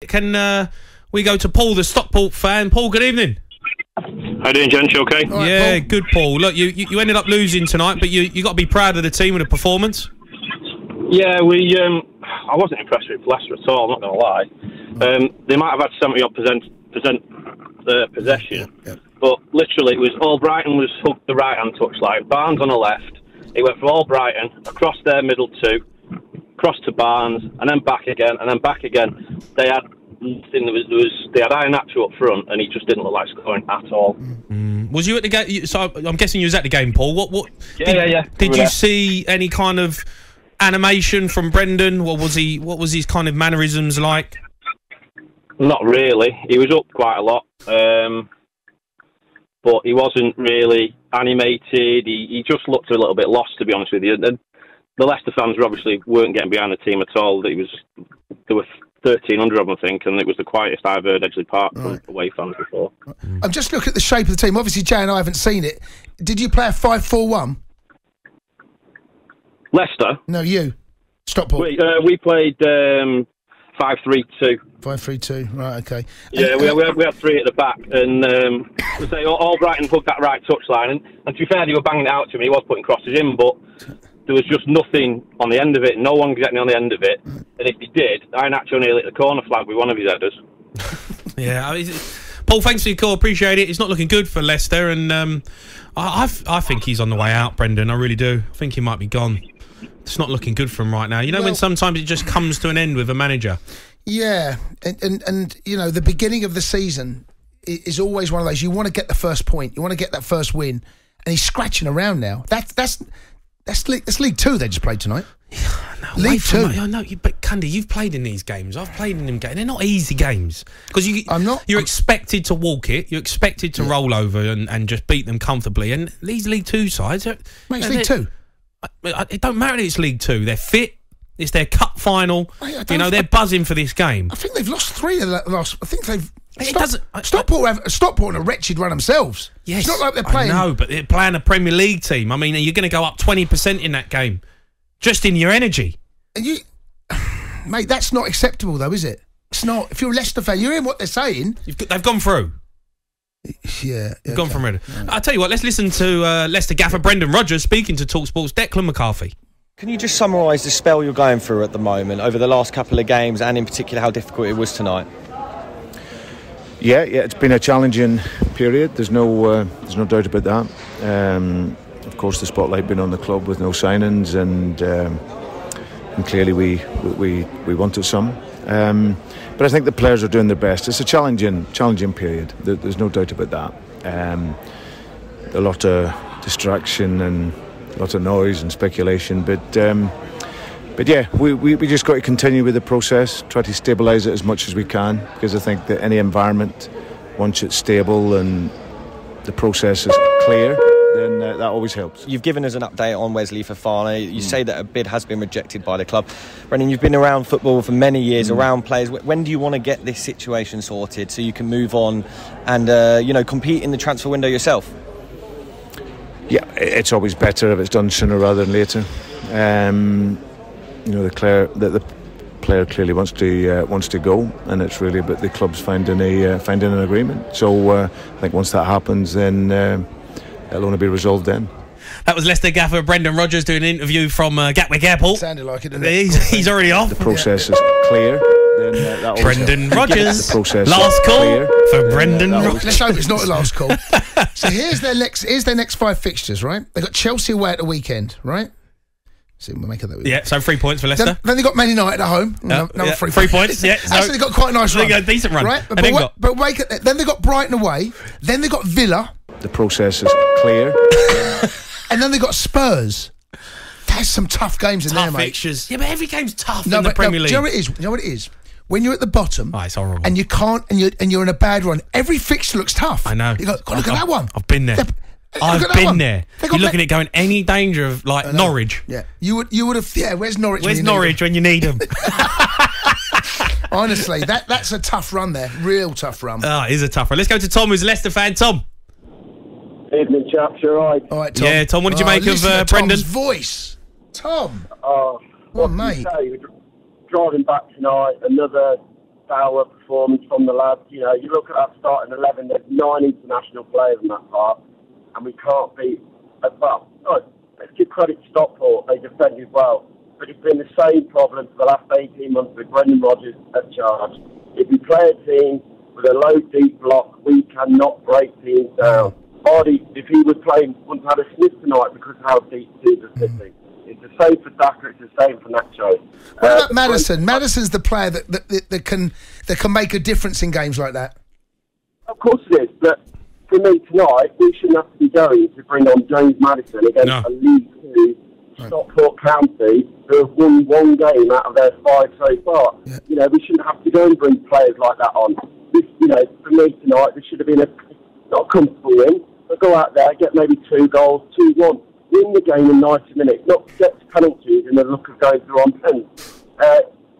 Can we go to Paul, the Stockport fan? Paul, good evening. How you doing, gents? You okay? Right, yeah, Paul. Good, Paul. Look, you ended up losing tonight, but you got to be proud of the team and the performance. Yeah, I wasn't impressed with Leicester at all, I'm not going to lie. They might have had 70% possession, but literally it was Albrighton was hooked the right-hand touchline, Barnes on the left, it went from Albrighton, across their middle two, across to Barnes, and then back again, and then back again. They had they had Iheanacho up front, and he just didn't look like scoring at all. Was you at the game? So I'm guessing you was at the game, Paul. What? Yeah. Did you see any kind of animation from Brendan? What was his kind of mannerisms like? Not really. He was up quite a lot, but he wasn't really animated. He just looked a little bit lost, to be honest with you. And the Leicester fans obviously weren't getting behind the team at all. There were 1,300 of them, I think, and it was the quietest I've heard Edgley Park from away fans before. I'm just looking at the shape of the team. Obviously, Jay and I haven't seen it. Did you play a 5-4-1? Leicester? No, you. Stockport. We played 5-3-2. 5-3-2. Right. Okay. Yeah, we had three at the back, and Albrighton hooked that right touchline, and to be fair, they were banging it out to me. He was putting crosses in, but there was just nothing on the end of it. No one getting on the end of it, and if he did, Iheanacho nearly hit the corner flag with one of his headers. Yeah, Paul, thanks for your call. Appreciate it. It's not looking good for Leicester, and I think he's on the way out, Brendan. I really do. I think he might be gone. It's not looking good for him right now. You know, when sometimes it just comes to an end with a manager. Yeah, and you know, the beginning of the season is always one of those. You want to get the first point. You want to get that first win, and he's scratching around now. That's League Two they just played tonight. No, League Two. I know, but Cundy, you've played in these games. I've played in them games. They're not easy games because you're expected to walk it. You're expected to roll over and just beat them comfortably. And these League Two sides, it's League Two. It don't matter that it's League Two. They're fit. It's their cup final. They're buzzing for this game. I think they've lost 3 of the last. I think they've. Stockport on a wretched run themselves. Yes, it's not like they're playing. No, but they're playing a Premier League team. I mean, you're going to go up 20% in that game, just in your energy. And mate, that's not acceptable, though, is it? It's not. If you're a Leicester fan, you're hearing what they're saying. They've gone through. Yeah, they've gone from red. I'll tell you what. Let's listen to Leicester gaffer Brendan Rodgers speaking to talkSPORT's Declan McCarthy. Can you just summarise the spell you're going through at the moment over the last couple of games, and in particular how difficult it was tonight? Yeah, it's been a challenging period. There's no doubt about that. Of course, the spotlight been on the club with no signings, and clearly we wanted some. But I think the players are doing their best. It's a challenging period. There's no doubt about that. A lot of distraction and a lot of noise and speculation, but yeah, we just got to continue with the process, try to stabilise it as much as we can, because I think that any environment, once it's stable and the process is clear, then that always helps. You've given us an update on Wesley Fofana. You say that a bid has been rejected by the club. Brendan, you've been around football for many years, around players. When do you want to get this situation sorted so you can move on and compete in the transfer window yourself? Yeah, it's always better if it's done sooner rather than later. The player clearly wants to go, and it's really about the clubs finding an agreement. So I think once that happens, then it'll only be resolved then. That was Leicester gaffer Brendan Rodgers doing an interview from Gatwick Airport. Sounded like it, didn't it? He's already off. The process is clear. Then Brendan Rodgers. Last call for Brendan Rodgers. Let's hope it's not the last call. So here's their next 5 fixtures, right? They've got Chelsea away at the weekend, right? See, we'll make it that way. Yeah, so 3 points for Leicester. Then they got Man United at home. Another 3 points. Yeah, so actually, they got quite a nice run. They got a decent run. Right? But then they got Brighton away. Then they got Villa. The process is clear. And then they got Spurs. There's some tough games in there, mate. Fixtures. Yeah, but every game's tough in the Premier League. Do you know what it is? When you're at the bottom, it's horrible, and you can't, and you're in a bad run. Every fixture looks tough. I know. You go, God, look at that one. I've been there. I've been there. You're looking at going any danger of Norwich. Yeah, you would have. Yeah, where's Norwich? Where's Norwich when you need them? Honestly, that's a tough run there. Real tough run. It is a tough run. Let's go to Tom, who's a Leicester fan. Tom. Evening, chaps. You're right. All right, Tom. Yeah, Tom. What did you make of Brendan? Tom's voice. Tom. Oh, mate. Driving back tonight, another stellar performance from the lads. You know, you look at that starting 11, there's 9 international players in that part, and we can't beat as well. No, let's give credit to Stockport, they defended well. But it's been the same problem for the last 18 months with Brendan Rodgers at charge. If we play a team with a low, deep block, we cannot break teams down. Hardy, if he was playing, wouldn't have had a sniff tonight because of how deep teams are sitting. It's the same for Daka, it's the same for Nacho. What about Maddison? Maddison's the player that can make a difference in games like that. Of course it is, but for me tonight, we shouldn't have to be going to bring on James Maddison against a League 2 Stockport County who have won 1 game out of their 5 so far. Yeah. You know, we shouldn't have to go and bring players like that on. This, you know, for me tonight, this should have been not a comfortable win, but go out there, get maybe 2 goals, 2-1. Win the game in 90 minutes, not get penalties in the look of going through on pens.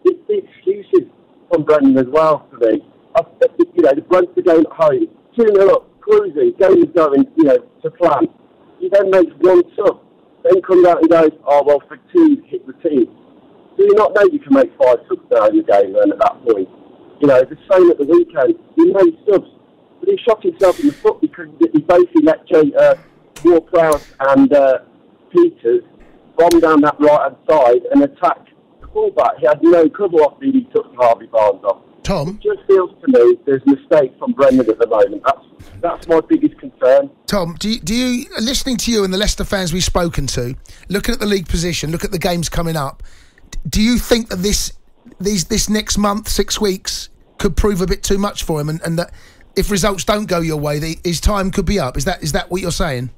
It's the excuses from Brendan as well for me. You know, the Brentford game at home, 2-0 up, cruising, game is going, you know, to plan. He then makes 1 sub, then comes out and goes, oh, well, fatigue hit the team. Do you not know you can make 5 subs now in the game then at that point? You know, the same at the weekend. He made subs, but he shot himself in the foot because he basically let Ward-Prowse and Peters bomb down that right-hand side and attack the fullback. He had no cover off he took Harvey Barnes off. Tom? It just feels to me there's mistakes from Brendan at the moment. That's my biggest concern. Tom, do you, listening to you and the Leicester fans we've spoken to, looking at the league position, look at the games coming up, do you think that this next month, 6 weeks, could prove a bit too much for him and that if results don't go your way, his time could be up? Is that what you're saying?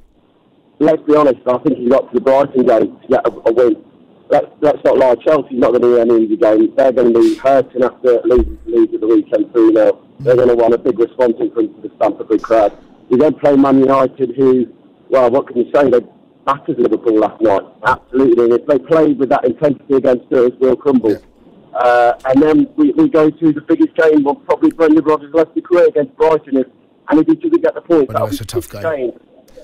Let's be honest, I think he got to the Brighton game to get a win. Let's not lie, Chelsea's not going to win any easy games. They're going to be hurting after losing to Leeds at the weekend 3-0. They're going to want a big response in front of the Stamford Bridge crowd. We then play Man United, who, well, what can you say? They battered Liverpool last night. Absolutely. And if they played with that intensity against us, we'll crumble. And then we go to the biggest game of probably Brendan Rodgers' Leicester career against Brighton. And if he doesn't get the points, that'll be a tough game.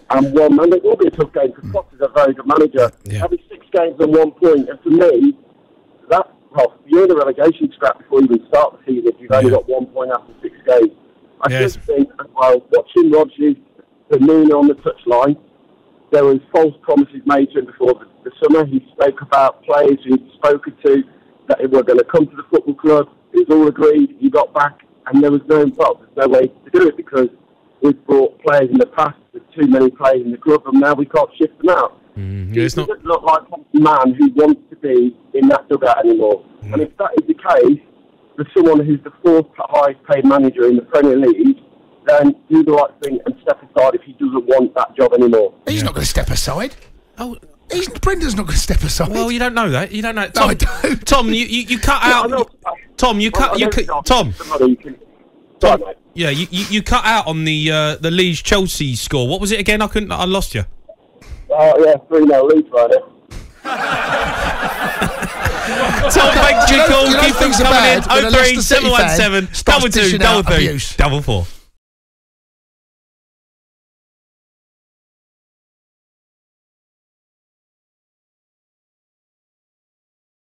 And it will be a tough game because Potter's a very good manager. That'll be 6 games and 1 point. And for me, you're in a relegation scrap before you even start the season if you've only got 1 point after 6 games. I just think, as well, watching Rodgers, the moon on the touchline, there was false promises made to him before the summer. He spoke about players he'd spoken to that were going to come to the football club. It was all agreed. He got back, and there's no way to do it because we've brought players in the past. There's too many players in the club, and now we can't shift them out. He doesn't look like a man who wants to be in that dugout anymore. And if that is the case, for someone who's the 4th highest paid manager in the Premier League, then do the right thing and step aside if he doesn't want that job anymore. He's not going to step aside. Oh, Brendan's not going to step aside. Well, you don't know that. You don't know. Tom, no, I don't. Tom, you cut out. Tom, you cut. Tom. Sorry, mate. Yeah, you cut out on the Leeds Chelsea score. What was it again? I lost you. Yeah, 3-0 Leeds right now. Tom, thanks for your call. Keep things coming in. 03 717 22 33 4.